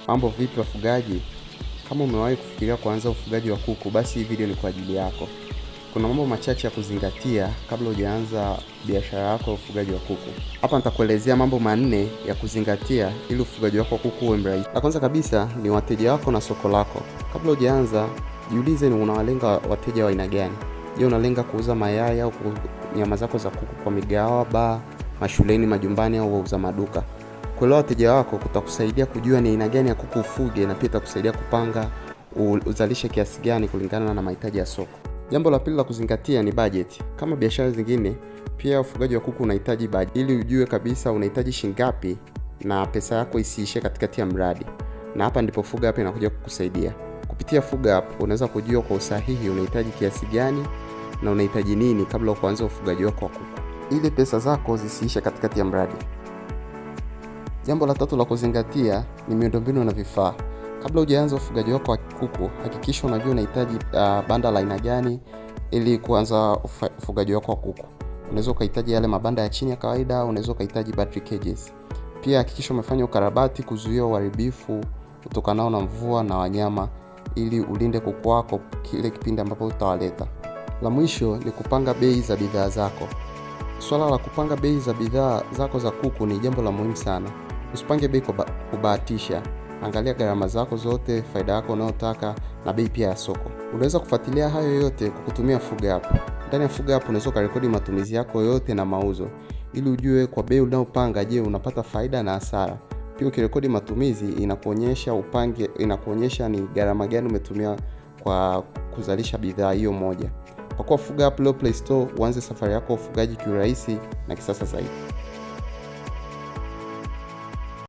Mambo vipi wafugaji? Kama umewahi kufikiria kuanza ufugaji wa kuku, basi hii video ni kwa ajili yako. Kuna mambo machache ya kuzingatia kabla hujaanza biashara yako ya ufugaji wa kuku. Hapa nitakuelezea mambo manne ya kuzingatia ili ufugaji wako wa kuku uwe mrahisi. La kwanza kabisa ni wateja wako na soko lako. Kabla hujaanza, jiulize ni unawalenga wateja wa aina gani? Je, unalenga kuuza mayai au nyama zako za kuku kwa migahawa, baa, mashuleni, majumbani au wauza maduka? Kuelewa wateja wako kutakusaidia kujua ni aina gani ya kuku ufuge, na pia itakusaidia kupanga uzalishe kiasi gani kulingana na mahitaji ya soko. Jambo la pili la kuzingatia ni budget. Kama biashara zingine, pia ufugaji wa kuku unahitaji budget ili ujue kabisa unahitaji shilingi ngapi na pesa yako isiishe katikati ya mradi. Na hapa ndipo Fuga App inakuja kukusaidia. Kupitia Fuga App unaweza kujua kwa usahihi unahitaji kiasi gani na unahitaji nini kabla kuanza ufugaji wako wa kuku, ili pesa zako zisiishe katikati ya mradi. Jambo la tatu la kuzingatia ni miundombinu na vifaa. Kabla hujaanza ufugaji wako wa kuku, hakikisha unajua unahitaji banda la aina gani ili kuanza ufugaji wako wa kuku. Unaweza ukahitaji yale mabanda ya chini ya kawaida, unaweza ukahitaji battery cages. Pia hakikisha umefanya ukarabati kuzuia uharibifu utokanao na mvua na wanyama ili ulinde kuku wako kile kipindi ambapo utawaleta. La mwisho ni kupanga bei za bidhaa zako. Swala la kupanga bei za bidhaa zako za kuku ni jambo la muhimu sana. Usipange bei kubahatisha. Angalia gharama zako zote, faida yako unayotaka na bei pia ya soko. Unaweza kufuatilia hayo yote kwa kutumia Fuga App. Ndani ya Fuga App unaweza kurekodi matumizi yako yote na mauzo ili ujue kwa bei unayopanga, je, unapata faida na hasara. Pia ukirekodi matumizi inakuonyesha ni gharama gani umetumia kwa kuzalisha bidhaa hiyo moja. Pakua Fuga App leo Play Store, uanze safari yako ufugaji kiurahisi na kisasa zaidi.